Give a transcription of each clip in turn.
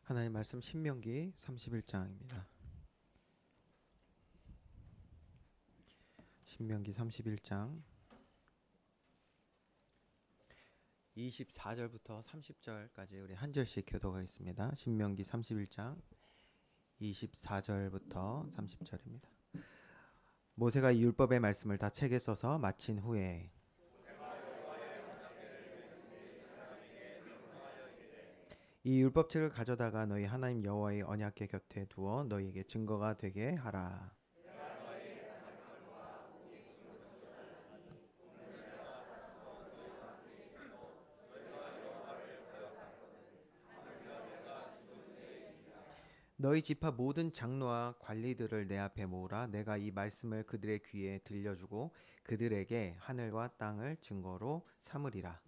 하나님 말씀 신명기 31장입니다. 신명기 31장 24절부터 30절까지 우리 한 절씩 교독하겠습니다. 신명기 31장 24절부터 30절입니다. 모세가 이 율법의 말씀을 다 책에 써서 마친 후에 이 율법책을 가져다가 너희 하나님 여호와의 언약궤 곁에 두어 너희에게 증거가 되게 하라. 너희 지파 모든 장로와 관리들을 내 앞에 모으라. 내가 이 말씀을 그들의 귀에 들려주고 그들에게 하늘과 땅을 증거로 삼으리라.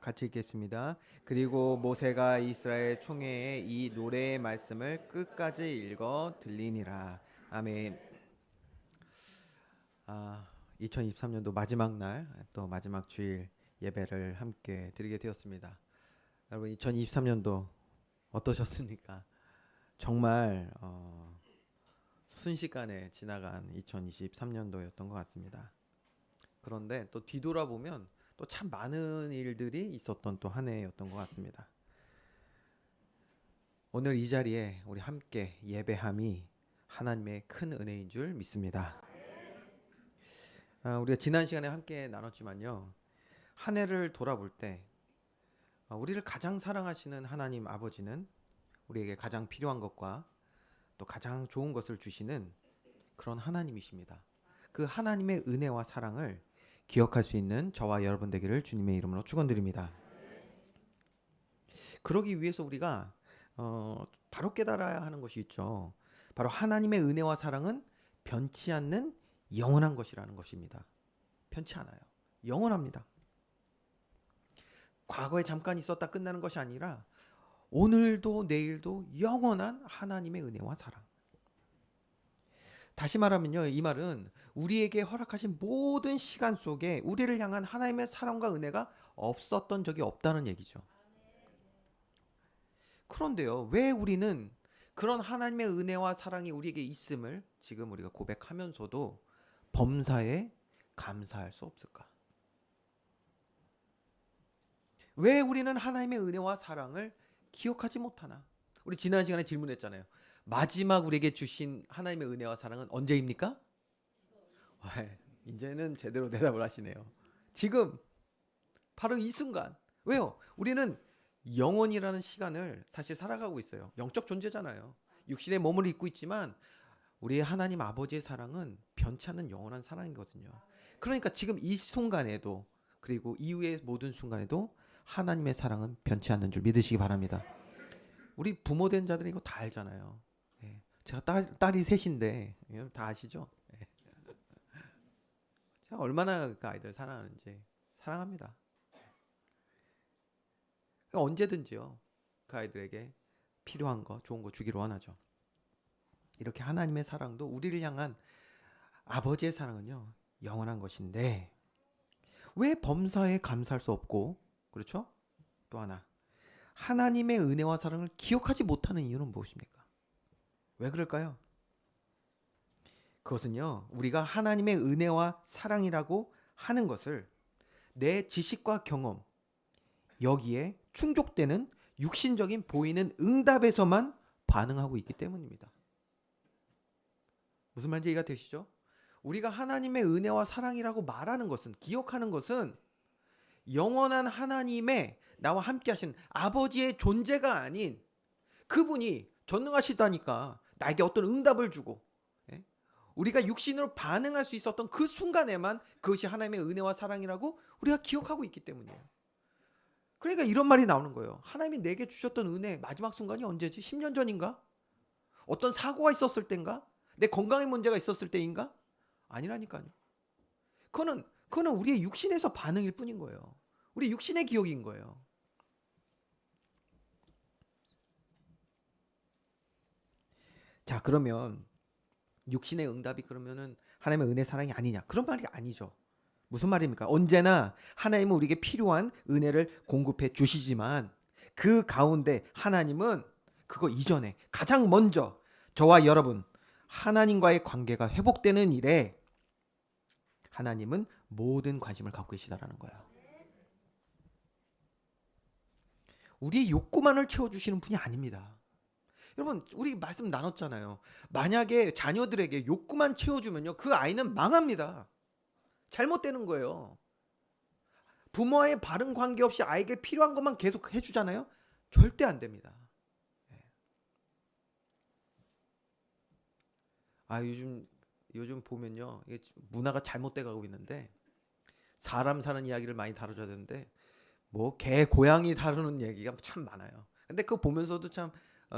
같이 읽겠습니다. 그리고 모세가 이스라엘 총회에 이 노래의 말씀을 끝까지 읽어 들리니라. 아멘. 2023년도 마지막 날, 또 마지막 주일 예배를 함께 드리게 되었습니다. 여러분 2023년도 어떠셨습니까? 정말 순식간에 지나간 2023년도였던 것 같습니다. 그런데 또 뒤돌아보면 또 참 많은 일들이 있었던 또 한 해였던 것 같습니다. 오늘 이 자리에 우리 함께 예배함이 하나님의 큰 은혜인 줄 믿습니다. 우리가 지난 시간에 함께 나눴지만요, 한 해를 돌아볼 때 우리를 가장 사랑하시는 하나님 아버지는 우리에게 가장 필요한 것과 또 가장 좋은 것을 주시는 그런 하나님이십니다. 그 하나님의 은혜와 사랑을 기억할 수 있는 저와 여러분 되기를 주님의 이름으로 축원드립니다. 그러기 위해서 우리가 바로 깨달아야 하는 것이 있죠. 바로 하나님의 은혜와 사랑은 변치 않는 영원한 것이라는 것입니다. 변치 않아요. 영원합니다. 과거에 잠깐 있었다 끝나는 것이 아니라 오늘도 내일도 영원한 하나님의 은혜와 사랑. 다시 말하면요, 이 말은 우리에게 허락하신 모든 시간 속에 우리를 향한 하나님의 사랑과 은혜가 없었던 적이 없다는 얘기죠. 그런데요, 왜 우리는 그런 하나님의 은혜와 사랑이 우리에게 있음을 지금 우리가 고백하면서도 범사에 감사할 수 없을까? 왜 우리는 하나님의 은혜와 사랑을 기억하지 못하나? 우리 지난 시간에 질문했잖아요. 마지막 우리에게 주신 하나님의 은혜와 사랑은 언제입니까? 이제는 제대로 대답을 하시네요. 지금 바로 이 순간. 왜요? 우리는 영원이라는 시간을 사실 살아가고 있어요. 영적 존재잖아요. 육신의 몸을 입고 있지만 우리의 하나님 아버지의 사랑은 변치 않는 영원한 사랑이거든요. 그러니까 지금 이 순간에도 그리고 이후의 모든 순간에도 하나님의 사랑은 변치 않는 줄 믿으시기 바랍니다. 우리 부모 된 자들은 이거 다 알잖아요. 제가 딸이 셋인데 다 아시죠? 제가 얼마나 그 아이들 사랑하는지 사랑합니다. 그러니까 언제든지요, 그 아이들에게 필요한 거 좋은 거 주기를 원하죠. 이렇게 하나님의 사랑도 우리를 향한 아버지의 사랑은요 영원한 것인데 왜 범사에 감사할 수 없고, 그렇죠? 또 하나, 하나님의 은혜와 사랑을 기억하지 못하는 이유는 무엇입니까? 왜 그럴까요? 그것은요, 우리가 하나님의 은혜와 사랑이라고 하는 것을 내 지식과 경험, 여기에 충족되는 육신적인 보이는 응답에서만 반응하고 있기 때문입니다. 무슨 말인지 이해가 되시죠? 우리가 하나님의 은혜와 사랑이라고 말하는 것은, 기억하는 것은 영원한 하나님의 나와 함께 하신 아버지의 존재가 아닌 그분이 전능하시다니까 나에게 어떤 응답을 주고 우리가 육신으로 반응할 수 있었던 그 순간에만 그것이 하나님의 은혜와 사랑이라고 우리가 기억하고 있기 때문이에요. 그러니까 이런 말이 나오는 거예요. 하나님이 내게 주셨던 은혜 마지막 순간이 언제지? 10년 전인가? 어떤 사고가 있었을 때인가? 내 건강에 문제가 있었을 때인가? 아니라니까요. 그거는 우리의 육신에서 반응일 뿐인 거예요. 우리 육신의 기억인 거예요. 자, 그러면 육신의 응답이 그러면은 하나님의 은혜 사랑이 아니냐? 그런 말이 아니죠. 무슨 말입니까? 언제나 하나님은 우리에게 필요한 은혜를 공급해 주시지만 그 가운데 하나님은 그거 이전에 가장 먼저 저와 여러분 하나님과의 관계가 회복되는 일에 하나님은 모든 관심을 갖고 계시다라는 거예요. 우리의 욕구만을 채워주시는 분이 아닙니다. 여러분, 우리 말씀 나눴잖아요. 만약에 자녀들에게 욕구만 채워주면요, 그 아이는 망합니다. 잘못되는 거예요. 부모와의 바른 관계 없이 아이에게 필요한 것만 계속 해주잖아요. 절대 안 됩니다. 아, 요즘 보면요, 이게 문화가 잘못돼 가고 있는데 사람 사는 이야기를 많이 다뤄줘야 되는데 뭐 개, 고양이 다루는 얘기가 참 많아요. 근데 그거 보면서도 참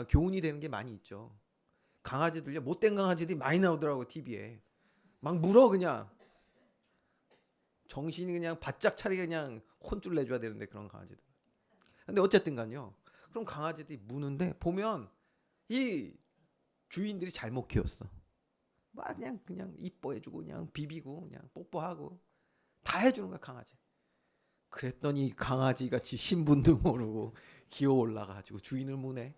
교훈이 되는 게 많이 있죠. 강아지들요, 못된 강아지들이 많이 나오더라고 TV에. 막 물어 그냥. 정신이 그냥 바짝 차리게 그냥 혼쭐 내줘야 되는데 그런 강아지들. 근데 어쨌든 간요. 그럼 강아지들이 무는데 보면 이 주인들이 잘못 키웠어. 막 그냥 이뻐해주고 그냥 비비고 그냥 뽀뽀하고 다 해주는 거야 강아지. 그랬더니 강아지 같이 신분도 모르고 기어 올라가지고 주인을 무네.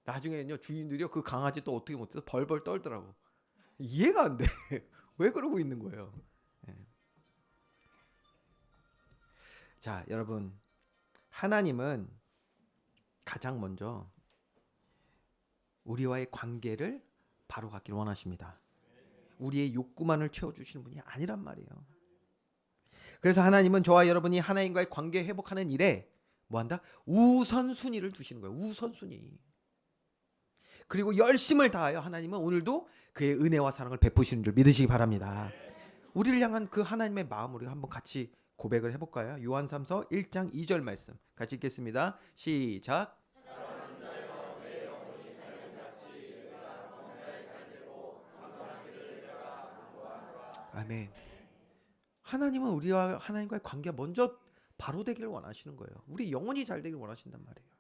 나중에는요 주인들이요 그 강아지 또 어떻게 못해서 벌벌 떨더라고. 이해가 안 돼. 왜 그러고 있는 거예요? 예. 자, 여러분, 하나님은 가장 먼저 우리와의 관계를 바로 갖기를 원하십니다. 우리의 욕구만을 채워주시는 분이 아니란 말이에요. 그래서 하나님은 저와 여러분이 하나님과의 관계 회복하는 일에 뭐한다? 우선순위를 주시는 거예요. 우선순위. 그리고 열심을 다하여 하나님은 오늘도 그의 은혜와 사랑을 베푸시는 줄 믿으시기 바랍니다. 우리를 향한 그 하나님의 마음을 한번 같이 고백을 해볼까요? 요한삼서 1장 2절 말씀 같이 읽겠습니다. 시작. 아멘. 하나님은 우리와 하나님과의 관계가 먼저 바로 되기를 원하시는 거예요. 우리 영혼이 잘 되기를 원하신단 말이에요.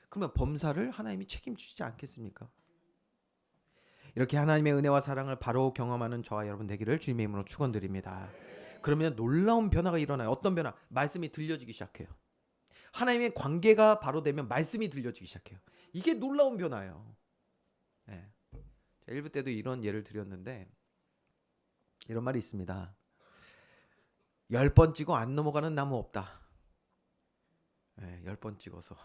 그러면 범사를 하나님이 책임지지 않겠습니까? 이렇게 하나님의 은혜와 사랑을 바로 경험하는 저와 여러분 되기를 주님의 이름으로 축원드립니다. 그러면 놀라운 변화가 일어나요. 어떤 변화? 말씀이 들려지기 시작해요. 하나님의 관계가 바로 되면 말씀이 들려지기 시작해요. 이게 놀라운 변화예요. 네. 1부 때도 이런 예를 드렸는데 이런 말이 있습니다. 10번 찍어 안 넘어가는 나무 없다. 네, 10번 찍어서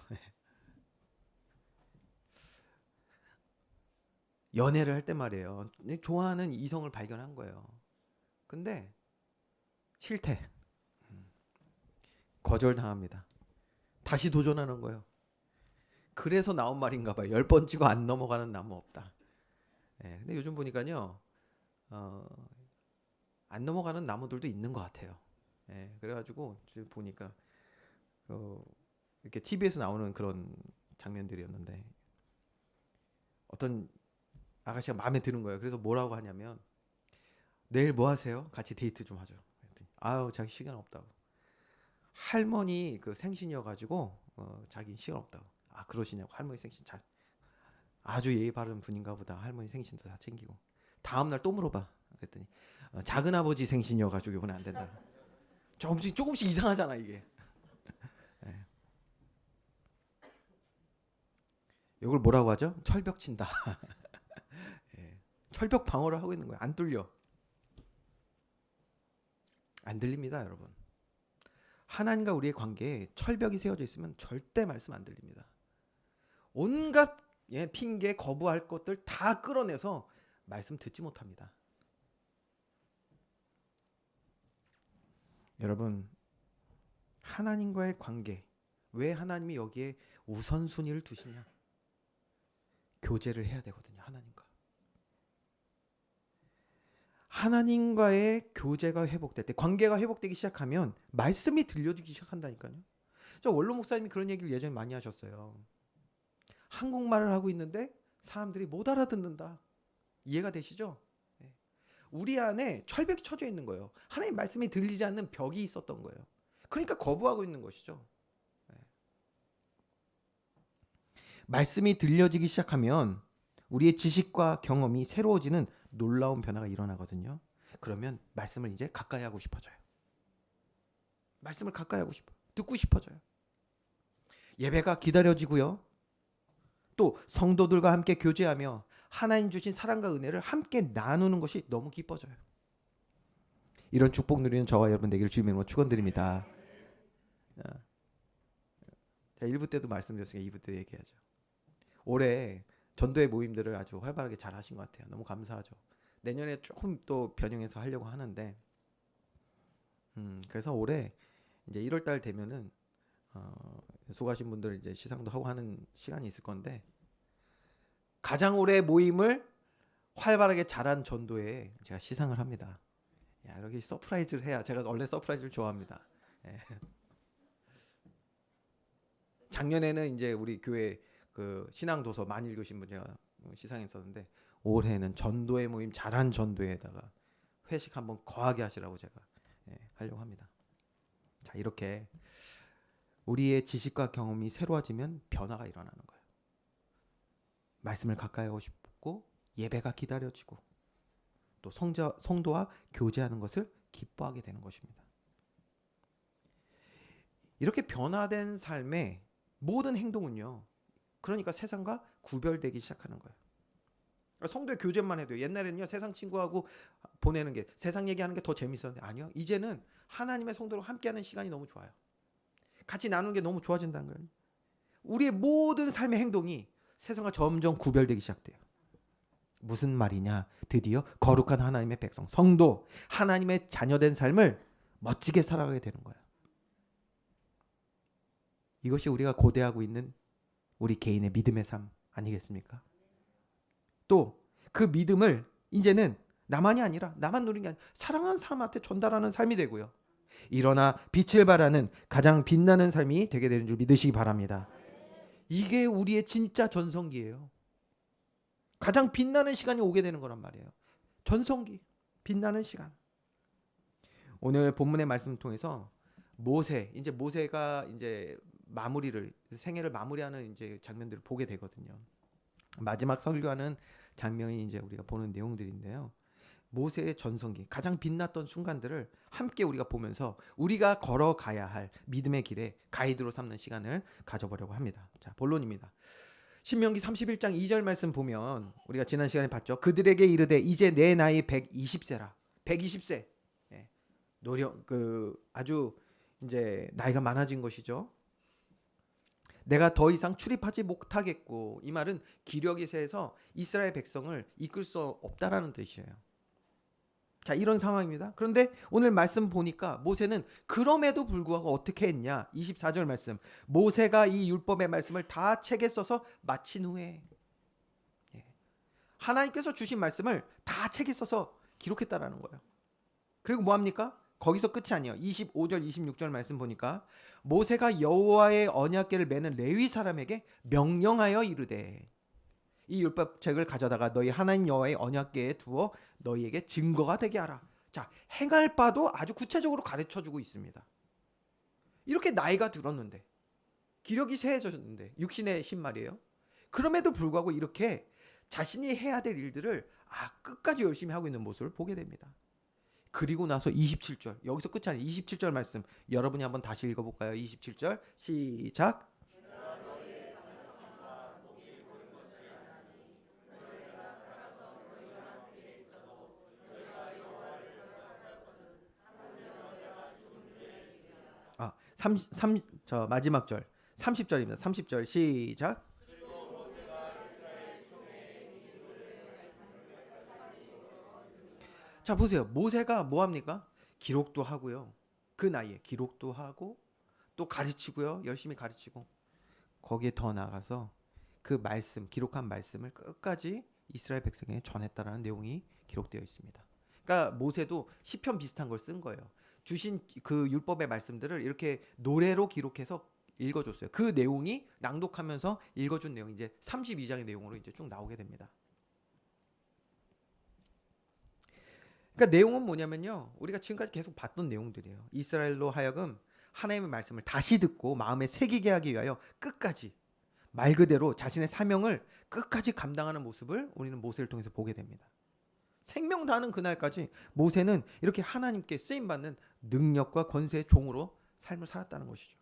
연애를 할 때 말이에요. 좋아하는 이성을 발견한 거예요. 근데 싫대. 거절당합니다. 다시 도전하는 거예요. 그래서 나온 말인가 봐요. 10번 찍어 안 넘어가는 나무 없다. 네, 근데 요즘 보니까요. 안 넘어가는 나무들도 있는 것 같아요. 네, 그래가지고 지금 보니까 이렇게 TV에서 나오는 그런 장면들이었는데 어떤 아가씨가 마음에 드는 거예요. 그래서 뭐라고 하냐면 내일 뭐 하세요? 같이 데이트 좀 하죠. 아유 자기 시간 없다고. 할머니 그 생신이어가지고 자기 시간 없다고. 아 그러시냐고. 할머니 생신 잘 아주 예의 바른 분인가 보다. 할머니 생신도 다 챙기고. 다음날 또 물어봐. 그랬더니 작은 아버지 생신이어가지고 이번에 안 된다. 조금씩 이상하잖아 이게. 네. 이걸 뭐라고 하죠? 철벽 친다. 네. 철벽 방어를 하고 있는 거야. 안 뚫려. 안 들립니다, 여러분. 하나님과 우리의 관계에 철벽이 세워져 있으면 절대 말씀 안 들립니다. 온갖 핑계, 거부할 것들 다 끌어내서 말씀 듣지 못합니다. 여러분, 하나님과의 관계, 왜 하나님이 여기에 우선순위를 두시냐? 교제를 해야 되거든요, 하나님과. 하나님과의 교제가 회복될 때, 관계가 회복되기 시작하면 말씀이 들려지기 시작한다니까요. 저 원로 목사님이 그런 얘기를 예전에 많이 하셨어요. 한국말을 하고 있는데 사람들이 못 알아듣는다. 이해가 되시죠? 우리 안에 철벽이 쳐져 있는 거예요. 하나님 말씀이 들리지 않는 벽이 있었던 거예요. 그러니까 거부하고 있는 것이죠. 말씀이 들려지기 시작하면 우리의 지식과 경험이 새로워지는 놀라운 변화가 일어나거든요. 그러면 말씀을 이제 가까이 하고 싶어져요. 말씀을 가까이 하고 싶어. 듣고 싶어져요. 예배가 기다려지고요. 또 성도들과 함께 교제하며 하나님 주신 사랑과 은혜를 함께 나누는 것이 너무 기뻐져요. 이런 축복 누리는 저와 여러분 되기를 주님의 이름으로 축원드립니다. 자, 1부 때도 말씀드렸으니까 2부 때 얘기하죠. 올해 전도회 모임들을 아주 활발하게 잘 하신 것 같아요. 너무 감사하죠. 내년에 조금 또 변형해서 하려고 하는데 그래서 올해 이제 1월 달 되면은 수고하신 분들 이제 시상도 하고 하는 시간이 있을 건데 가장 오래 모임을 활발하게 잘한 전도에 제가 시상을 합니다. 야, 이렇게 서프라이즈를 해야 제가 원래 서프라이즈를 좋아합니다. 예. 작년에는 이제 우리 교회 그 신앙 도서 많이 읽으신 분 제가 시상했었는데 올해는 전도회 모임 잘한 전도회에다가 회식 한번 거하게 하시라고 제가 하려고 합니다. 자, 이렇게 우리의 지식과 경험이 새로워지면 변화가 일어나는 거예요. 말씀을 가까이 하고 싶고 예배가 기다려지고 또 성도와 교제하는 것을 기뻐하게 되는 것입니다. 이렇게 변화된 삶의 모든 행동은요. 그러니까 세상과 구별되기 시작하는 거예요. 성도의 교제만 해도 옛날에는요. 세상 친구하고 보내는 게 세상 얘기하는 게 더 재밌었는데 아니요. 이제는 하나님의 성도로 함께하는 시간이 너무 좋아요. 같이 나누는 게 너무 좋아진다는 거예요. 우리의 모든 삶의 행동이 세상과 점점 구별되기 시작돼요. 무슨 말이냐? 드디어 거룩한 하나님의 백성, 성도, 하나님의 자녀된 삶을 멋지게 살아가게 되는 거예요. 이것이 우리가 고대하고 있는 우리 개인의 믿음의 삶 아니겠습니까? 또 그 믿음을 이제는 나만이 아니라 나만 누리는 게 아니라 사랑하는 사람한테 전달하는 삶이 되고요. 일어나 빛을 발하는 가장 빛나는 삶이 되게 되는 줄 믿으시기 바랍니다. 이게 우리의 진짜 전성기예요. 가장 빛나는 시간이 오게 되는 거란 말이에요. 전성기, 빛나는 시간. 오늘 본문의 말씀을 통해서 모세가 이제 마무리를 생애를 마무리하는 이제 장면들을 보게 되거든요. 마지막 설교하는 장면이 이제 우리가 보는 내용들인데요. 모세의 전성기, 가장 빛났던 순간들을 함께 우리가 보면서 우리가 걸어가야 할 믿음의 길에 가이드로 삼는 시간을 가져보려고 합니다. 자, 본론입니다. 신명기 31장 2절 말씀 보면 우리가 지난 시간에 봤죠. 그들에게 이르되 이제 내 나이 120세라. 120세. 예. 아주 이제 나이가 많아진 것이죠. 내가 더 이상 출입하지 못하겠고, 이 말은 기력이 세서 이스라엘 백성을 이끌 수 없다라는 뜻이에요. 자, 이런 상황입니다. 그런데 오늘 말씀 보니까 모세는 그럼에도 불구하고 어떻게 했냐? 24절 말씀. 모세가 이 율법의 말씀을 다 책에 써서 마친 후에 하나님께서 주신 말씀을 다 책에 써서 기록했다라는 거예요. 그리고 뭐 합니까? 거기서 끝이 아니에요. 25절 26절 말씀 보니까 모세가 여호와의 언약궤를 매는 레위 사람에게 명령하여 이르되 이 율법책을 가져다가 너희 하나님 여호와의 언약궤에 두어 너희에게 증거가 되게 하라. 자, 행할 바도 아주 구체적으로 가르쳐주고 있습니다. 이렇게 나이가 들었는데 기력이 쇠해졌는데 육신의 신말이에요. 그럼에도 불구하고 이렇게 자신이 해야 될 일들을 끝까지 열심히 하고 있는 모습을 보게 됩니다. 그리고 나서 27절, 여기서 끝이 아니에요. 27절 말씀 여러분이 한번 다시 읽어볼까요? 27절 시작. 마지막 절 30절입니다. 30절 시작. 자, 보세요. 모세가 뭐 합니까? 기록도 하고요. 그 나이에 기록도 하고 또 가르치고요. 열심히 가르치고 거기에 더 나가서 그 말씀, 기록한 말씀을 끝까지 이스라엘 백성에게 전했다라는 내용이 기록되어 있습니다. 그러니까 모세도 시편 비슷한 걸 쓴 거예요. 주신 그 율법의 말씀들을 이렇게 노래로 기록해서 읽어줬어요. 그 내용이 낭독하면서 읽어준 내용이 이제 32장의 내용으로 이제 쭉 나오게 됩니다. 그러니까 내용은 뭐냐면요. 우리가 지금까지 계속 봤던 내용들이에요. 이스라엘로 하여금 하나님의 말씀을 다시 듣고 마음에 새기게 하기 위하여 끝까지 말 그대로 자신의 사명을 끝까지 감당하는 모습을 우리는 모세를 통해서 보게 됩니다. 생명 다하는 그날까지 모세는 이렇게 하나님께 쓰임받는 능력과 권세의 종으로 삶을 살았다는 것이죠.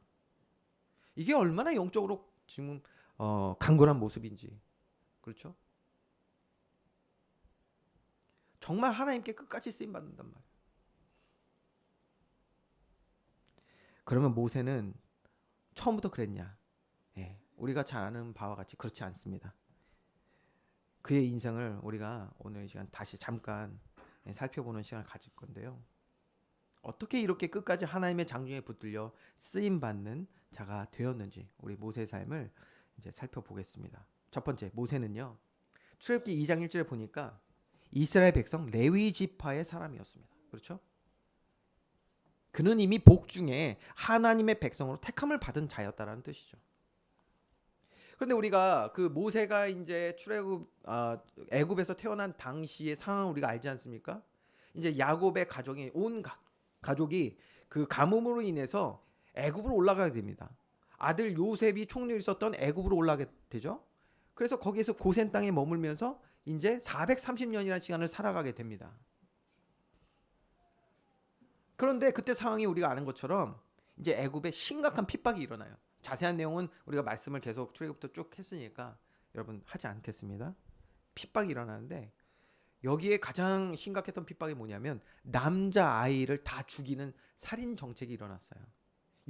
이게 얼마나 영적으로 지금 강건한 모습인지. 그렇죠? 정말 하나님께 끝까지 쓰임받는단 말이에요. 그러면 모세는 처음부터 그랬냐? 예, 우리가 잘 아는 바와 같이 그렇지 않습니다. 그의 인생을 우리가 오늘 이 시간 다시 잠깐 살펴보는 시간을 가질 건데요. 어떻게 이렇게 끝까지 하나님의 장중에 붙들려 쓰임 받는 자가 되었는지 우리 모세의 삶을 이제 살펴보겠습니다. 첫 번째, 모세는요. 출애굽기 2장 1절에 보니까 이스라엘 백성 레위 지파의 사람이었습니다. 그렇죠? 그는 이미 복중에 하나님의 백성으로 택함을 받은 자였다라는 뜻이죠. 그런데 우리가 그 모세가 이제 애굽에서 태어난 당시의 상황을 우리가 알지 않습니까? 이제 야곱의 가정이 가족이 그 가뭄으로 인해서 애굽으로 올라가게 됩니다. 아들 요셉이 총리를 썼던 애굽으로 올라가게 되죠. 그래서 거기에서 고센 땅에 머물면서 이제 430년이라는 시간을 살아가게 됩니다. 그런데 그때 상황이 우리가 아는 것처럼 이제 애굽에 심각한 핍박이 일어나요. 자세한 내용은 우리가 말씀을 계속 출애굽부터 쭉 했으니까 여러분 하지 않겠습니다. 핍박이 일어나는데 여기에 가장 심각했던 핍박이 뭐냐면 남자 아이를 다 죽이는 살인 정책이 일어났어요.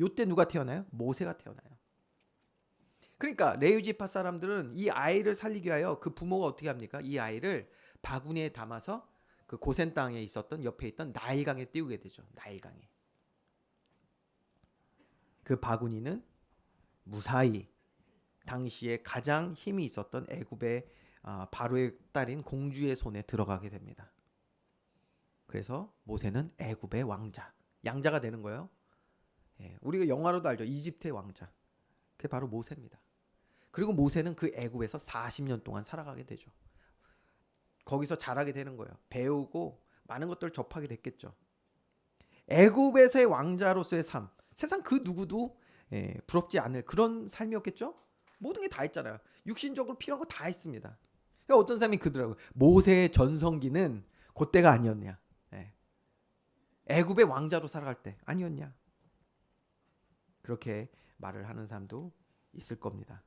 요때 누가 태어나요? 모세가 태어나요. 그러니까 레위 지파 사람들은 이 아이를 살리기 위하여 그 부모가 어떻게 합니까? 이 아이를 바구니에 담아서 그 고센 땅에 있었던 옆에 있던 나일강에 띄우게 되죠. 나일강에. 그 바구니는 무사히 당시에 가장 힘이 있었던 애굽의 바로의 딸인 공주의 손에 들어가게 됩니다. 그래서 모세는 애굽의 왕자, 양자가 되는 거예요. 예, 우리가 영화로도 알죠. 이집트의 왕자. 그게 바로 모세입니다. 그리고 모세는 그 애굽에서 40년 동안 살아가게 되죠. 거기서 자라게 되는 거예요. 배우고 많은 것들을 접하게 됐겠죠. 애굽에서의 왕자로서의 삶, 세상 그 누구도 부럽지 않을 그런 삶이었겠죠. 모든 게 다 했잖아요. 육신적으로 필요한 거 다 했습니다. 그러니까 어떤 사람이 그러더라고요. 모세의 전성기는 그때가 아니었냐. 애굽의 왕자로 살아갈 때 아니었냐. 그렇게 말을 하는 사람도 있을 겁니다.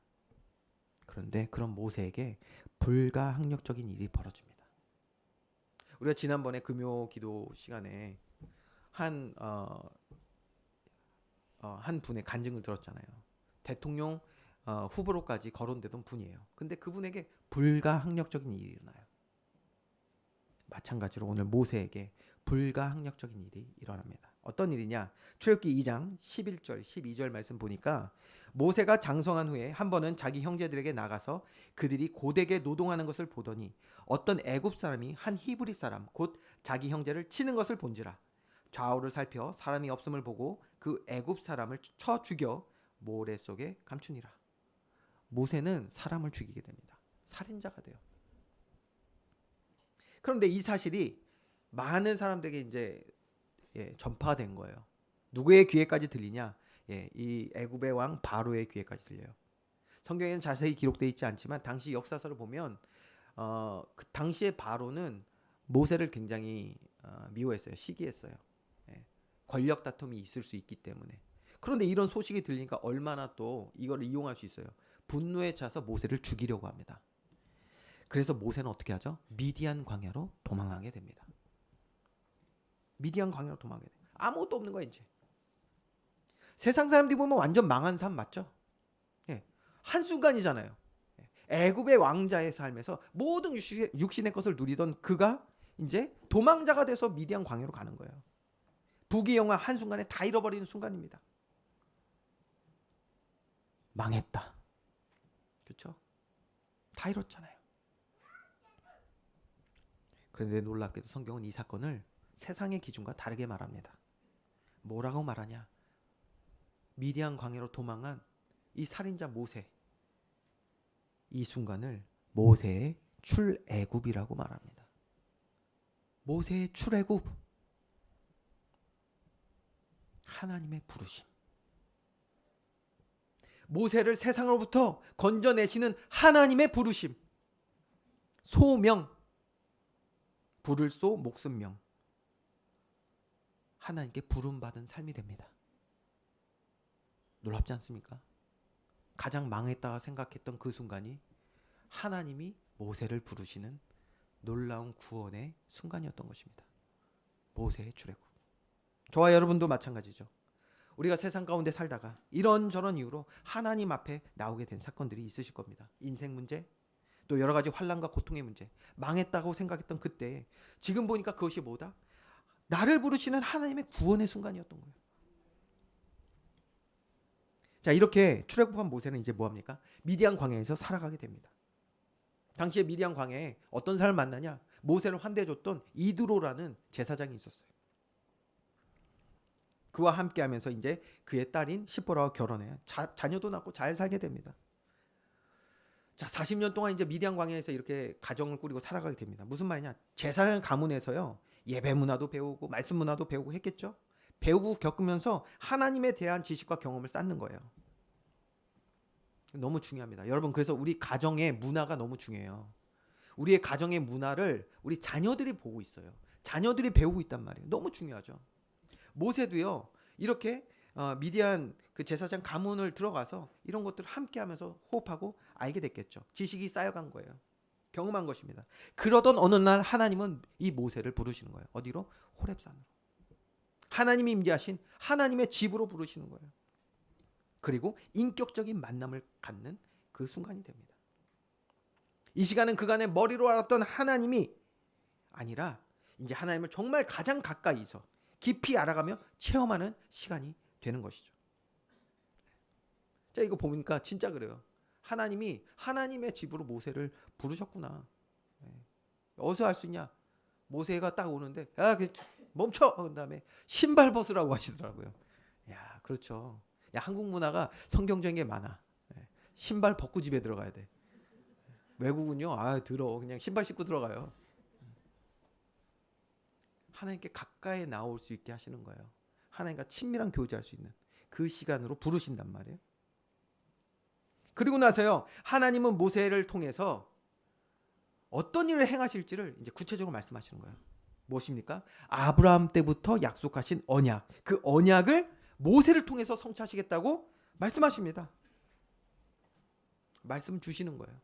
그런데 그런 모세에게 불가항력적인 일이 벌어집니다. 우리가 지난번에 금요 기도 시간에 한 분의 간증을 들었잖아요. 대통령 후보로까지 거론되던 분이에요. 근데 그분에게 불가항력적인 일이 일어나요. 마찬가지로 오늘 모세에게 불가항력적인 일이 일어납니다. 어떤 일이냐? 출애굽기 2장 11절 12절 말씀 보니까 모세가 장성한 후에 한 번은 자기 형제들에게 나가서 그들이 고되게 노동하는 것을 보더니 어떤 애굽 사람이 한 히브리 사람 곧 자기 형제를 치는 것을 본지라. 좌우를 살펴 사람이 없음을 보고 그 애굽 사람을 쳐 죽여 모래 속에 감추니라. 모세는 사람을 죽이게 됩니다. 살인자가 돼요. 그런데 이 사실이 많은 사람들에게 이제 전파가 된 거예요. 누구의 귀에까지 들리냐? 이 애굽의 왕 바로의 귀에까지 들려요. 성경에는 자세히 기록되어 있지 않지만 당시 역사서를 보면 그 당시의 바로는 모세를 굉장히 미워했어요. 시기했어요. 권력 다툼이 있을 수 있기 때문에. 그런데 이런 소식이 들리니까 얼마나 또 이걸 이용할 수 있어요. 분노에 차서 모세를 죽이려고 합니다. 그래서 모세는 어떻게 하죠? 미디안 광야로 도망하게 됩니다. 미디안 광야로 도망하게 돼요. 아무것도 없는 거야 이제. 세상 사람들이 보면 완전 망한 삶 맞죠? 한순간이잖아요. 애굽의 왕자의 삶에서 모든 육신의 것을 누리던 그가 이제 도망자가 돼서 미디안 광야로 가는 거예요. 부귀영화 한순간에 다 잃어버리는 순간입니다. 망했다. 그렇죠? 다 잃었잖아요. 그런데 놀랍게도 성경은 이 사건을 세상의 기준과 다르게 말합니다. 뭐라고 말하냐? 미디안 광야로 도망한 이 살인자 모세, 이 순간을 모세의 출애굽이라고 말합니다. 모세의 출애굽, 하나님의 부르심. 모세를 세상으로부터 건져내시는 하나님의 부르심. 소명, 부를 소 목숨명. 하나님께 부름받은 삶이 됩니다. 놀랍지 않습니까? 가장 망했다가 생각했던 그 순간이 하나님이 모세를 부르시는 놀라운 구원의 순간이었던 것입니다. 모세의 출애굽. 저와 여러분도 마찬가지죠. 우리가 세상 가운데 살다가 이런저런 이유로 하나님 앞에 나오게 된 사건들이 있으실 겁니다. 인생 문제, 또 여러 가지 환난과 고통의 문제, 망했다고 생각했던 그때 지금 보니까 그것이 뭐다? 나를 부르시는 하나님의 구원의 순간이었던 거예요. 자, 이렇게 출애굽한 모세는 이제 뭐합니까? 미디안 광야에서 살아가게 됩니다. 당시에 미디안 광야에 어떤 사람을 만나냐? 모세를 환대해줬던 이드로라는 제사장이 있었어요. 그와 함께하면서 이제 그의 딸인 시보라와 결혼해 자녀도 낳고 잘 살게 됩니다. 자, 40년 동안 이제 미디안 광야에서 이렇게 가정을 꾸리고 살아가게 됩니다. 무슨 말이냐? 제사장 가문에서요, 예배 문화도 배우고 말씀 문화도 배우고 했겠죠. 배우고 겪으면서 하나님에 대한 지식과 경험을 쌓는 거예요. 너무 중요합니다. 여러분, 그래서 우리 가정의 문화가 너무 중요해요. 우리의 가정의 문화를 우리 자녀들이 보고 있어요. 자녀들이 배우고 있단 말이에요. 너무 중요하죠. 모세도요, 이렇게 미디안 그 제사장 가문을 들어가서 이런 것들을 함께 하면서 호흡하고 알게 됐겠죠. 지식이 쌓여간 거예요. 경험한 것입니다. 그러던 어느 날 하나님은 이 모세를 부르시는 거예요. 어디로? 호렙산으로. 하나님이 임재하신 하나님의 집으로 부르시는 거예요. 그리고 인격적인 만남을 갖는 그 순간이 됩니다. 이 시간은 그간의 머리로 알았던 하나님이 아니라 이제 하나님을 정말 가장 가까이서 깊이 알아가며 체험하는 시간이 되는 것이죠. 자, 이거 보니까 진짜 그래요. 하나님이 하나님의 집으로 모세를 부르셨구나. 어디서 할 수 있냐? 모세가 딱 오는데, 야, 멈춰! 그 다음에 신발 벗으라고 하시더라고요. 야, 그렇죠. 야, 한국 문화가 성경적인 게 많아. 신발 벗고 집에 들어가야 돼. 외국은요, 더러워. 그냥 신발 신고 들어가요. 하나님께 가까이 나올 수 있게 하시는 거예요. 하나님과 친밀한 교제할 수 있는 그 시간으로 부르신단 말이에요. 그리고 나서요, 하나님은 모세를 통해서 어떤 일을 행하실지를 이제 구체적으로 말씀하시는 거예요. 무엇입니까? 아브라함 때부터 약속하신 언약, 그 언약을 모세를 통해서 성취하시겠다고 말씀하십니다. 말씀 주시는 거예요.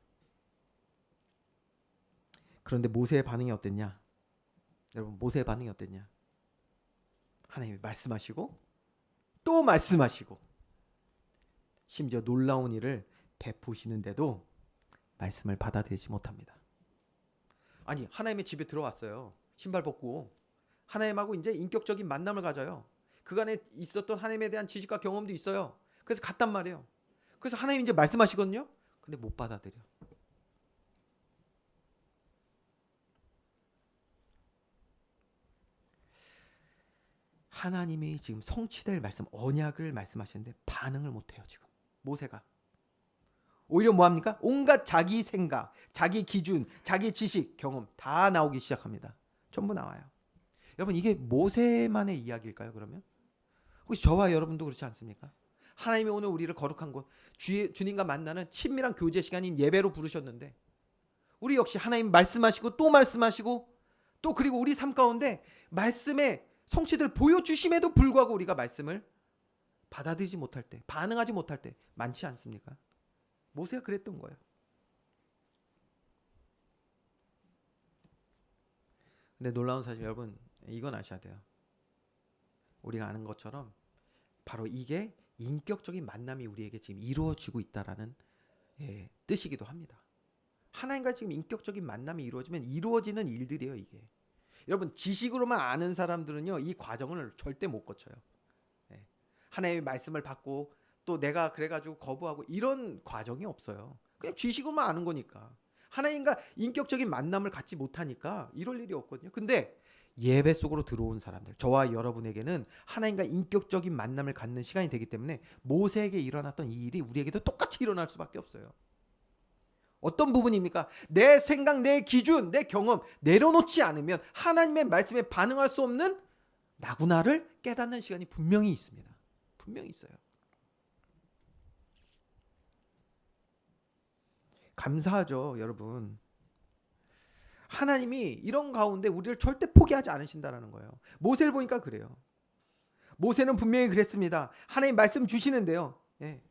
그런데 모세의 반응이 어땠냐? 여러분, 모세의 반응이 어땠냐? 하나님이 말씀하시고 또 말씀하시고 심지어 놀라운 일을 베푸시는데도 말씀을 받아들이지 못합니다. 아니, 하나님의 집에 들어왔어요. 신발 벗고 하나님하고 이제 인격적인 만남을 가져요. 그간에 있었던 하나님에 대한 지식과 경험도 있어요. 그래서 갔단 말이에요. 그래서 하나님이 이제 말씀하시거든요. 근데 못 받아들여. 하나님이 지금 성취될 말씀, 언약을 말씀하시는데 반응을 못해요. 지금 모세가 오히려 뭐합니까? 온갖 자기 생각, 자기 기준, 자기 지식, 경험 다 나오기 시작합니다. 전부 나와요. 여러분, 이게 모세만의 이야기일까요? 그러면 혹시 저와 여러분도 그렇지 않습니까? 하나님이 오늘 우리를 거룩한 곳, 주님과 만나는 친밀한 교제 시간인 예배로 부르셨는데 우리 역시 하나님 말씀하시고 또 말씀하시고 또 그리고 우리 삶 가운데 말씀의 성취들 보여주심에도 불구하고 우리가 말씀을 받아들이지 못할 때, 반응하지 못할 때 많지 않습니까? 모세가 그랬던 거예요. 근데 놀라운 사실, 여러분, 이건 아셔야 돼요. 우리가 아는 것처럼 바로 이게 인격적인 만남이 우리에게 지금 이루어지고 있다라는 뜻이기도 합니다. 하나님과 지금 인격적인 만남이 이루어지면 이루어지는 일들이에요, 이게. 여러분, 지식으로만 아는 사람들은요, 이 과정을 절대 못 거쳐요. 하나님의 말씀을 받고 또 내가 그래가지고 거부하고 이런 과정이 없어요. 그냥 지식으로만 아는 거니까. 하나님과 인격적인 만남을 갖지 못하니까 이럴 일이 없거든요. 근데 예배 속으로 들어온 사람들, 저와 여러분에게는 하나님과 인격적인 만남을 갖는 시간이 되기 때문에 모세에게 일어났던 이 일이 우리에게도 똑같이 일어날 수밖에 없어요. 어떤 부분입니까? 내 생각, 내 기준, 내 경험 내려놓지 않으면 하나님의 말씀에 반응할 수 없는 나구나를 깨닫는 시간이 분명히 있습니다. 분명히 있어요. 감사하죠, 여러분. 하나님이 이런 가운데 우리를 절대 포기하지 않으신다라는 거예요. 모세를 보니까 그래요. 모세는 분명히 그랬습니다. 하나님 말씀 주시는데요. 예.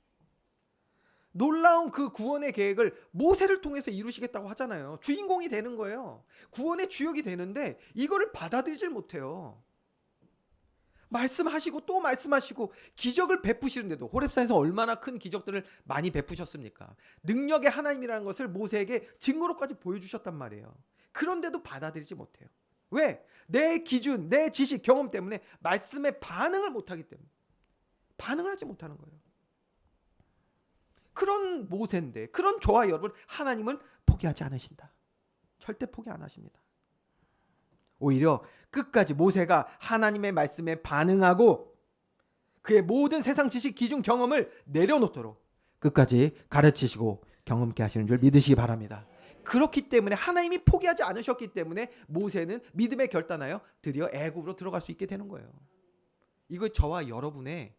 놀라운 그 구원의 계획을 모세를 통해서 이루시겠다고 하잖아요. 주인공이 되는 거예요. 구원의 주역이 되는데 이거를 받아들이질 못해요. 말씀하시고 또 말씀하시고 기적을 베푸시는데도, 호렙산에서 얼마나 큰 기적들을 많이 베푸셨습니까? 능력의 하나님이라는 것을 모세에게 증거로까지 보여주셨단 말이에요. 그런데도 받아들이지 못해요. 왜? 내 기준, 내 지식, 경험 때문에 말씀에 반응을 못하기 때문에. 반응을 하지 못하는 거예요. 그런 모세인데, 그런 저와 여러분, 하나님은 포기하지 않으신다. 절대 포기 안 하십니다. 오히려 끝까지 모세가 하나님의 말씀에 반응하고 그의 모든 세상 지식, 기준, 경험을 내려놓도록 끝까지 가르치시고 경험케 하시는 줄 믿으시기 바랍니다. 그렇기 때문에 하나님이 포기하지 않으셨기 때문에 모세는 믿음에 결단하여 드디어 애굽으로 들어갈 수 있게 되는 거예요. 이거 저와 여러분의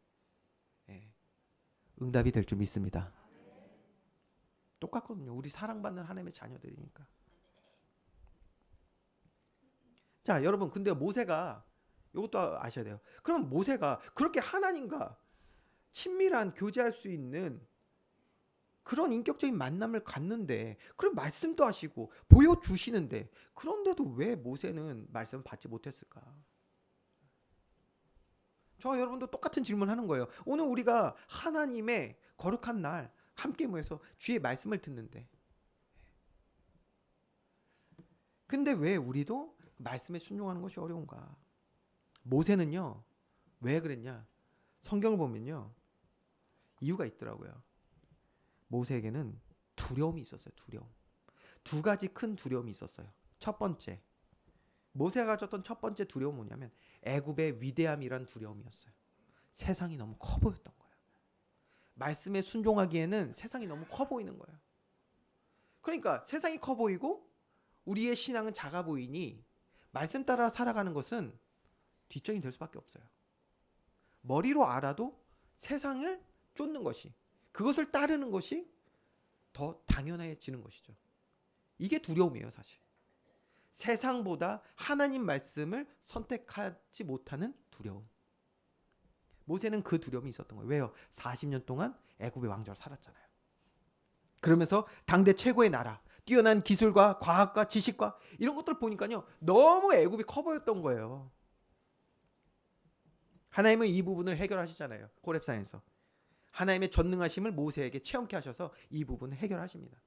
응답이 될 줄 믿습니다. 똑같거든요. 우리 사랑받는 하나님의 자녀들이니까. 자, 여러분, 근데 모세가 이것도 아셔야 돼요. 그럼 모세가 그렇게 하나님과 친밀한 교제할 수 있는 그런 인격적인 만남을 갖는데, 그럼 말씀도 하시고 보여주시는데, 그런데도 왜 모세는 말씀을 받지 못했을까? 저와 여러분도 똑같은 질문하는 거예요. 오늘 우리가 하나님의 거룩한 날 함께 모여서 주의 말씀을 듣는데, 근데 왜 우리도 말씀에 순종하는 것이 어려운가? 모세는요, 왜 그랬냐? 성경을 보면요, 이유가 있더라고요. 모세에게는 두려움이 있었어요. 두려움. 두 가지 큰 두려움이 있었어요. 첫 번째, 모세가 가졌던 첫 번째 두려움은 뭐냐면 애굽의 위대함이란 두려움이었어요. 세상이 너무 커 보였던 거예요. 말씀에 순종하기에는 세상이 너무 커 보이는 거예요. 그러니까 세상이 커 보이고 우리의 신앙은 작아 보이니 말씀 따라 살아가는 것은 뒷전이 될 수밖에 없어요. 머리로 알아도 세상을 쫓는 것이, 그것을 따르는 것이 더 당연해지는 것이죠. 이게 두려움이에요, 사실. 세상보다 하나님 말씀을 선택하지 못하는 두려움. 모세는 그 두려움이 있었던 거예요. 왜요? 40년 동안 애굽의 왕자로 살았잖아요. 그러면서 당대 최고의 나라, 뛰어난 기술과 과학과 지식과 이런 것들 보니까요, 너무 애굽이 커 보였던 거예요. 하나님은 이 부분을 해결하시잖아요. 호렙산에서 하나님의 전능하심을 모세에게 체험케 하셔서 이 부분을 해결하십니다.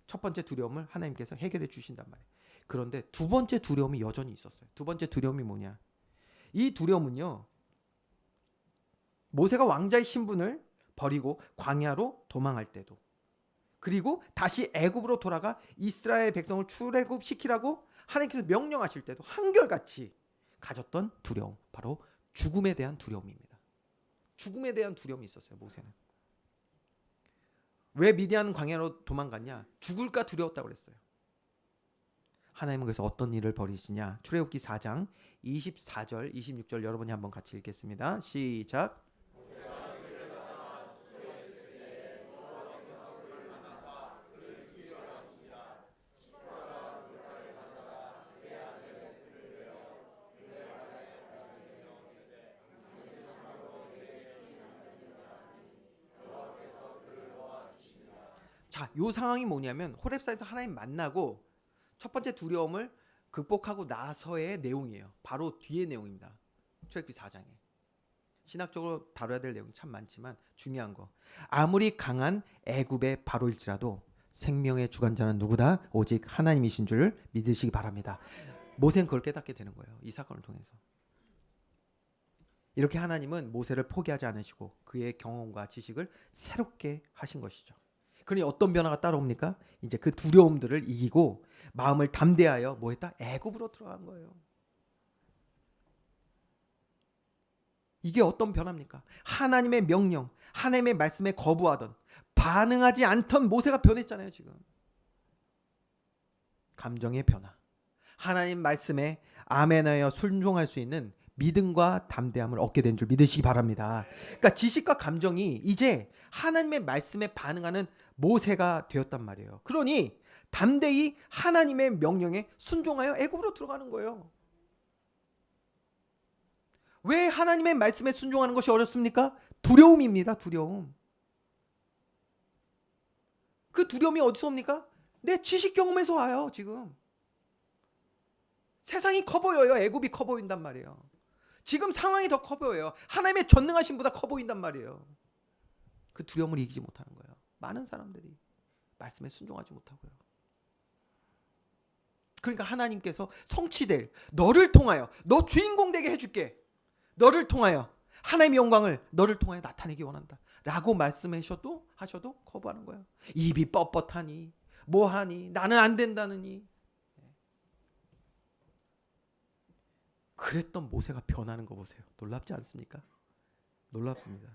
첫 번째 두려움을 하나님께서 해결해 주신단 말이에요. 그런데 두 번째 두려움이 여전히 있었어요. 두 번째 두려움이 뭐냐? 이 두려움은요, 모세가 왕자의 신분을 버리고 광야로 도망할 때도, 그리고 다시 애굽으로 돌아가 이스라엘 백성을 출애굽시키라고 하나님께서 명령하실 때도 한결같이 가졌던 두려움, 바로 죽음에 대한 두려움입니다. 죽음에 대한 두려움이 있었어요, 모세는. 왜 미디안 광야로 도망갔냐? 죽을까 두려웠다고 그랬어요. 하나님은 그래서 어떤 일을 벌이시냐? 출애굽기 4장 24절, 26절 여러분이 한번 같이 읽겠습니다. 시작. 자, 요 상황이 뭐냐면 호렙산에서 하나님 만나고 첫 번째 두려움을 극복하고 나서의 내용이에요. 바로 뒤의 내용입니다. 출애굽기 4장에. 신학적으로 다뤄야 될 내용이 참 많지만 중요한 거. 아무리 강한 애굽의 바로일지라도 생명의 주관자는 누구다? 오직 하나님이신 줄 믿으시기 바랍니다. 모세는 그걸 깨닫게 되는 거예요. 이 사건을 통해서. 이렇게 하나님은 모세를 포기하지 않으시고 그의 경험과 지식을 새롭게 하신 것이죠. 그러니 어떤 변화가 따라옵니까? 이제 그 두려움들을 이기고 마음을 담대하여 뭐 했다? 애굽으로 들어간 거예요. 이게 어떤 변화입니까? 하나님의 명령, 하나님의 말씀에 거부하던, 반응하지 않던 모세가 변했잖아요, 지금. 감정의 변화. 하나님 말씀에 아멘하여 순종할 수 있는 믿음과 담대함을 얻게 된 줄 믿으시기 바랍니다. 그러니까 지식과 감정이 이제 하나님의 말씀에 반응하는 모세가 되었단 말이에요. 그러니 담대히 하나님의 명령에 순종하여 애굽으로 들어가는 거예요. 왜 하나님의 말씀에 순종하는 것이 어렵습니까? 두려움입니다. 두려움. 그 두려움이 어디서 옵니까? 내 지식 경험에서 와요. 지금 세상이 커 보여요. 애굽이 커 보인단 말이에요. 지금 상황이 더 커 보여요. 하나님의 전능하신 보다 커 보인단 말이에요. 그 두려움을 이기지 못하는 거예요. 많은 사람들이 말씀에 순종하지 못하고요. 그러니까 하나님께서 성취될 너를 통하여 너 주인공 되게 해줄게. 너를 통하여 하나님의 영광을 너를 통하여 나타내기 원한다 라고 말씀하셔도 거부하는 거예요. 입이 뻣뻣하니 뭐하니 나는 안 된다느니. 그랬던 모세가 변하는 거 보세요. 놀랍지 않습니까? 놀랍습니다.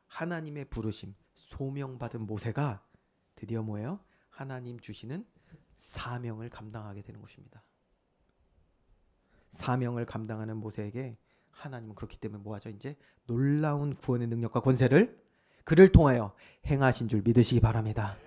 하나님의 부르심 소명받은 모세가 드디어 뭐예요? 하나님 주시는 사명을 감당하게 되는 것입니다. 사명을 감당하는 모세에게 하나님은 그렇기 때문에 뭐하죠? 이제 놀라운 구원의 능력과 권세를 그를 통하여 행하신 줄 믿으시기 바랍니다.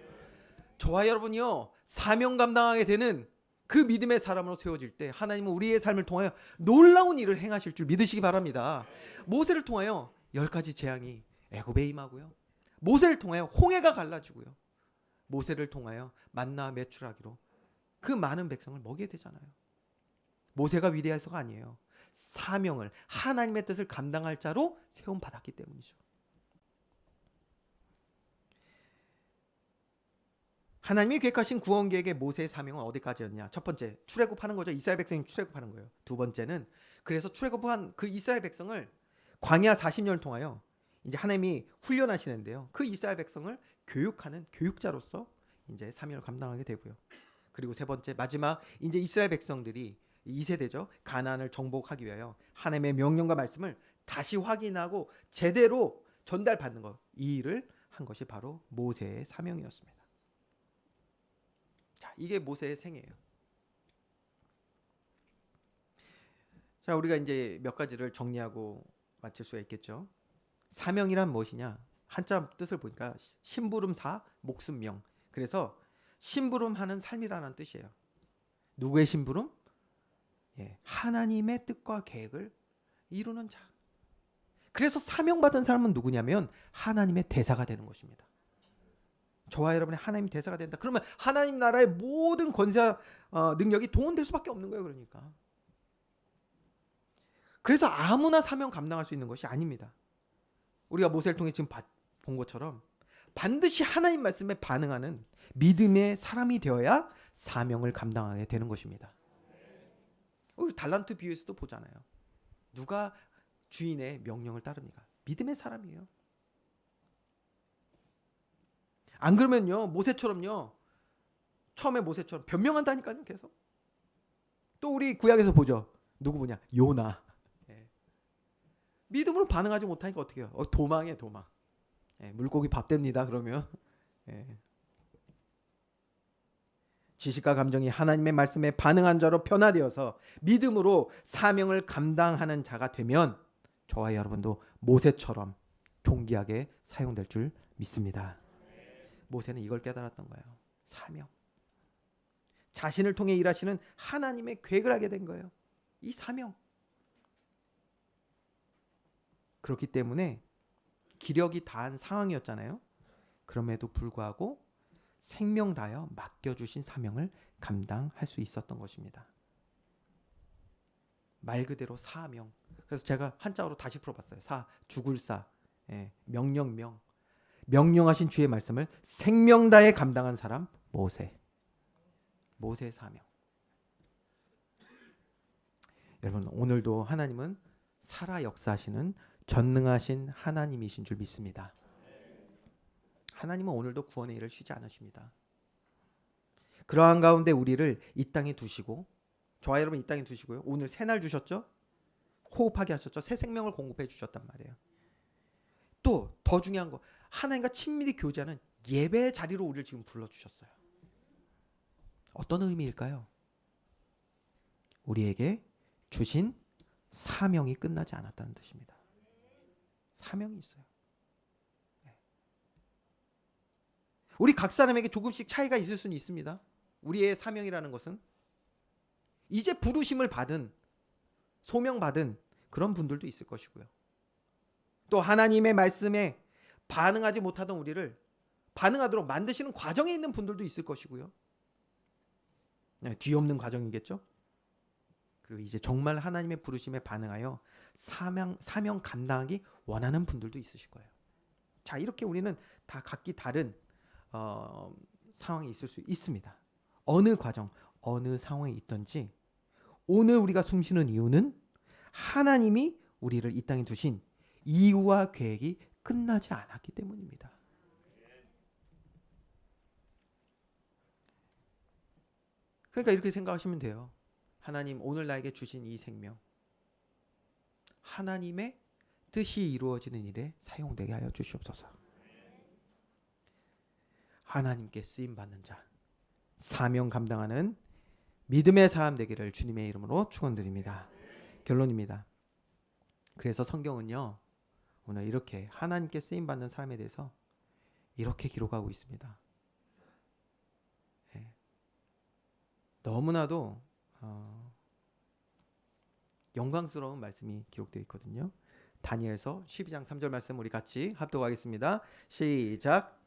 저와 여러분이요 사명 감당하게 되는 그 믿음의 사람으로 세워질 때 하나님은 우리의 삶을 통하여 놀라운 일을 행하실 줄 믿으시기 바랍니다. 모세를 통하여 10가지 재앙이 애굽에 임하고요. 모세를 통하여 홍해가 갈라지고요. 모세를 통하여 만나 매출하기로 그 많은 백성을 먹이게 되잖아요. 모세가 위대해서가 아니에요. 사명을 하나님의 뜻을 감당할 자로 세움 받았기 때문이죠. 하나님이 계획하신 구원 계획의 모세의 사명은 어디까지였냐? 첫 번째, 출애굽하는 거죠. 이스라엘 백성이 출애굽하는 거예요. 두 번째는 그래서 출애굽한 그 이스라엘 백성을 광야 40년을 통하여 이제 하나님이 훈련하시는데요. 그 이스라엘 백성을 교육하는 교육자로서 이제 사명을 감당하게 되고요. 그리고 세 번째, 마지막 이제 이스라엘 백성들이 2세대죠. 가나안을 정복하기 위하여 하나님의 명령과 말씀을 다시 확인하고 제대로 전달받는 것, 이 일을 한 것이 바로 모세의 사명이었습니다. 자, 이게 모세의 생애예요. 자, 우리가 이제 몇 가지를 정리하고 마칠 수가 있겠죠. 사명이란 무엇이냐? 한자 뜻을 보니까 심부름사, 목숨명. 그래서 심부름하는 삶이라는 뜻이에요. 누구의 심부름? 하나님의 뜻과 계획을 이루는 자. 그래서 사명받은 사람은 누구냐면 하나님의 대사가 되는 것입니다. 저와 여러분의 하나님 대사가 된다. 그러면 하나님 나라의 모든 권세 능력이 동원될 수밖에 없는 거예요. 그러니까. 그래서 아무나 사명 감당할 수 있는 것이 아닙니다. 우리가 모세를 통해 지금 본 것처럼 반드시 하나님 말씀에 반응하는 믿음의 사람이 되어야 사명을 감당하게 되는 것입니다. 우리 달란트 비유에서도 보잖아요. 누가 주인의 명령을 따릅니까? 믿음의 사람이에요. 안 그러면요 모세처럼요 처음에 모세처럼 변명한다니까요. 계속. 또 우리 구약에서 보죠. 누구 보냐? 요나. 믿음으로 반응하지 못하니까 어떻게 해요? 도망해 도망. 물고기 밥 됩니다. 그러면 지식과 감정이 하나님의 말씀에 반응한 자로 변화되어서 믿음으로 사명을 감당하는 자가 되면 저와 여러분도 모세처럼 존귀하게 사용될 줄 믿습니다. 모세는 이걸 깨달았던 거예요. 사명. 자신을 통해 일하시는 하나님의 계획을 하게 된 거예요. 이 사명. 그렇기 때문에 기력이 다한 상황이었잖아요. 그럼에도 불구하고 생명 다하여 맡겨주신 사명을 감당할 수 있었던 것입니다. 말 그대로 사명. 그래서 제가 한자어로 다시 풀어봤어요. 죽을 명령명. 명령하신 주의 말씀을 생명 다해 감당한 사람 모세. 모세의 사명. 여러분 오늘도 하나님은 살아 역사하시는 전능하신 하나님이신 줄 믿습니다. 하나님은 오늘도 구원의 일을 쉬지 않으십니다. 그러한 가운데 우리를 이 땅에 두시고 저와 여러분 이 땅에 두시고요. 오늘 새날 주셨죠? 호흡하게 하셨죠? 새 생명을 공급해 주셨단 말이에요. 또 더 중요한 거 하나님과 친밀히 교제하는 예배 자리로 우리를 지금 불러주셨어요. 어떤 의미일까요? 우리에게 주신 사명이 끝나지 않았다는 뜻입니다. 사명이 있어요. 우리 각 사람에게 조금씩 차이가 있을 수는 있습니다. 우리의 사명이라는 것은 이제 부르심을 받은, 소명받은 그런 분들도 있을 것이고요. 또 하나님의 말씀에 반응하지 못하던 우리를 반응하도록 만드시는 과정에 있는 분들도 있을 것이고요. 네, 뒤엎는 과정이겠죠. 그리고 이제 정말 하나님의 부르심에 반응하여 사명 감당하기 원하는 분들도 있으실 거예요. 자, 이렇게 우리는 다 각기 다른 상황이 있을 수 있습니다. 어느 과정, 어느 상황에 있든지 오늘 우리가 숨쉬는 이유는 하나님이 우리를 이 땅에 두신 이유와 계획이 끝나지 않았기 때문입니다. 그러니까 이렇게 생각하시면 돼요. 하나님 오늘 나에게 주신 이 생명, 하나님의 뜻이 이루어지는 일에 사용되게 하여 주시옵소서. 하나님께 쓰임 받는 자, 사명 감당하는 믿음의 사람 되기를 주님의 이름으로 축원드립니다. 결론입니다. 그래서 성경은요, 오늘 이렇게 하나님께 쓰임 받는 사람에 대해서 이렇게 기록하고 있습니다. 네. 너무나도 영광스러운 말씀이 기록되어 있거든요. 다니엘서 12장 3절 말씀 우리 같이 합독하겠습니다. 시작.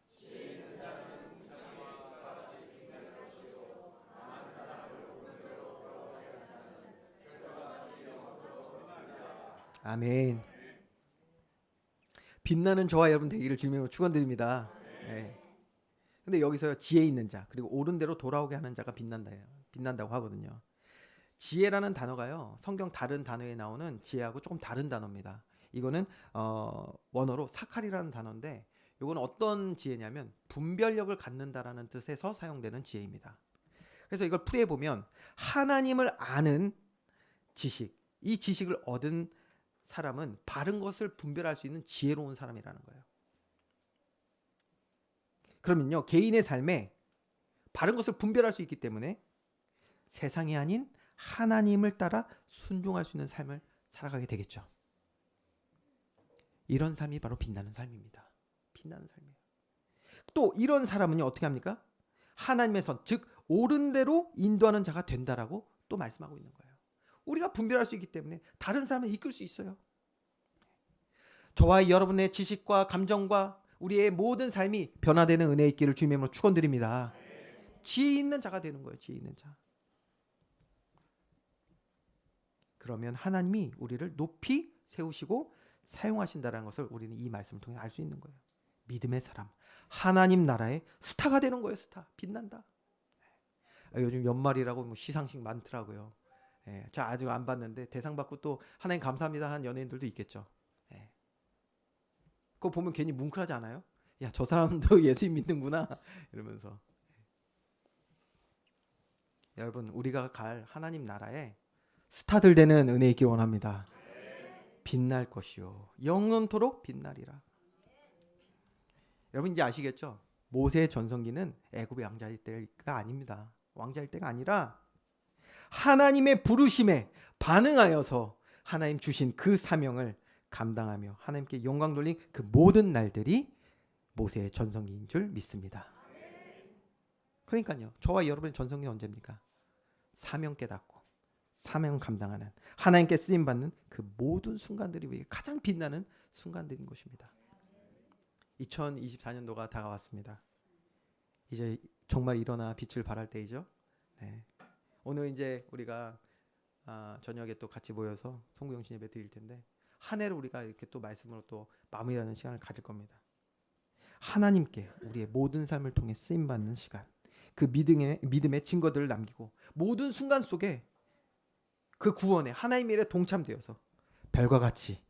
아멘. 빛나는 저와 여러분 되기를 주님으로 축원드립니다. 네. 근데 여기서 지혜 있는 자, 그리고 옳은 대로 돌아오게 하는 자가 빛난다고 하거든요. 지혜라는 단어가요, 성경 다른 단어에 나오는 지혜하고 조금 다른 단어입니다. 이거는 원어로 사칼이라는 단어인데, 이건 어떤 지혜냐면 분별력을 갖는다라는 뜻에서 사용되는 지혜입니다. 그래서 이걸 풀이해 보면 하나님을 아는 지식, 이 지식을 얻은 사람은 바른 것을 분별할 수 있는 지혜로운 사람이라는 거예요. 그러면요, 개인의 삶에 바른 것을 분별할 수 있기 때문에 세상이 아닌 하나님을 따라 순종할 수 있는 삶을 살아가게 되겠죠. 이런 삶이 바로 빛나는 삶입니다. 빛나는 삶이에요. 또 이런 사람은요, 어떻게 합니까? 하나님의 선, 즉 옳은 대로 인도하는 자가 된다라고 또 말씀하고 있는 거예요. 우리가 분별할 수 있기 때문에 다른 사람을 이끌 수 있어요. 저와 여러분의 지식과 감정과 우리의 모든 삶이 변화되는 은혜 있기를 주님의 이름으로 축원드립니다. 지혜 있는 자가 되는 거예요. 지혜 있는 자. 그러면 하나님이 우리를 높이 세우시고 사용하신다는 것을 우리는 이 말씀을 통해 알 수 있는 거예요. 믿음의 사람, 하나님 나라의 스타가 되는 거예요. 스타, 빛난다. 요즘 연말이라고 뭐 시상식 많더라고요. 저 아직 안 봤는데 대상 받고 또 하나님 감사합니다 하는 연예인들도 있겠죠. 그거 보면 괜히 뭉클하지 않아요? 야, 저 사람도 예수 믿는구나 이러면서. 여러분, 우리가 갈 하나님 나라에 스타들 되는 은혜 있기 원합니다. 빛날 것이요 영원토록 빛나리라. 여러분 이제 아시겠죠? 모세의 전성기는 애굽의 왕자일 때가 아닙니다. 왕자일 때가 아니라 하나님의 부르심에 반응하여서 하나님 주신 그 사명을 감당하며 하나님께 영광 돌린 그 모든 날들이 모세의 전성기인 줄 믿습니다. 그러니까요, 저와 여러분의 전성기는 언제입니까? 사명 깨닫고 사명 감당하는, 하나님께 쓰임받는 그 모든 순간들이 우리에게 가장 빛나는 순간들인 것입니다. 2024년도가 다가왔습니다. 이제 정말 일어나 빛을 발할 때이죠. 네. 오늘 이제 우리가 저녁에 또 같이 모여서 송구영신 예배 드릴 텐데, 한 해를 우리가 이렇게 또 말씀으로 또 마무리하는 시간을 가질 겁니다. 하나님께 우리의 모든 삶을 통해 쓰임받는 시간, 그 믿음의 증거들을 남기고 모든 순간 속에 그 구원에 하나님의 일에 동참되어서 별과 같이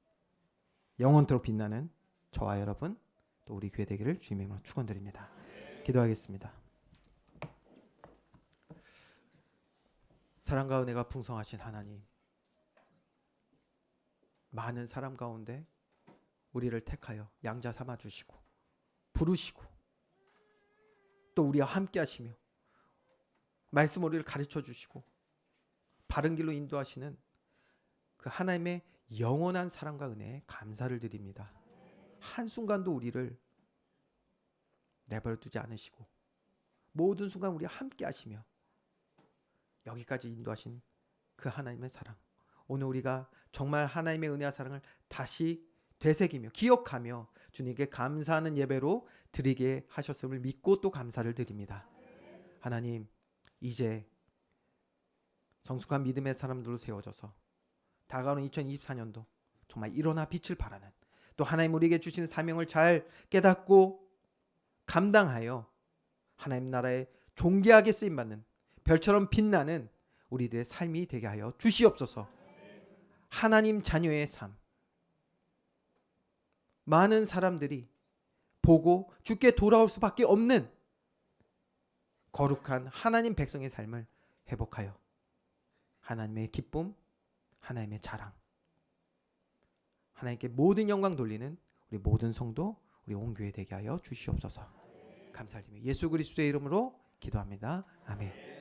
영원토록 빛나는 저와 여러분, 또 우리 교회 되기를 주님의 이름으로 축원드립니다. 기도하겠습니다. 사랑과 은혜가 풍성하신 하나님, 많은 사람 가운데 우리를 택하여 양자 삼아 주시고 부르시고 또 우리와 함께 하시며 말씀 우리를 가르쳐 주시고 바른 길로 인도하시는 그 하나님의 영원한 사랑과 은혜에 감사를 드립니다. 한순간도 우리를 내버려 두지 않으시고 모든 순간 우리와 함께 하시며 여기까지 인도하신 그 하나님의 사랑, 오늘 우리가 정말 하나님의 은혜와 사랑을 다시 되새기며 기억하며 주님께 감사하는 예배로 드리게 하셨음을 믿고 또 감사를 드립니다. 하나님, 이제 성숙한 믿음의 사람들로 세워져서 다가오는 2024년도 정말 일어나 빛을 발하는, 또 하나님 우리에게 주신 사명을 잘 깨닫고 감당하여 하나님 나라에 존귀하게 쓰임받는 별처럼 빛나는 우리들의 삶이 되게 하여 주시옵소서. 하나님 자녀의 삶, 많은 사람들이 보고 주께 돌아올 수밖에 없는 거룩한 하나님 백성의 삶을 회복하여 하나님의 기쁨, 하나님의 자랑, 하나님께 모든 영광 돌리는 우리 모든 성도, 우리 온 교회 되게 하여 주시옵소서. 감사드리며 예수 그리스도의 이름으로 기도합니다. 아멘.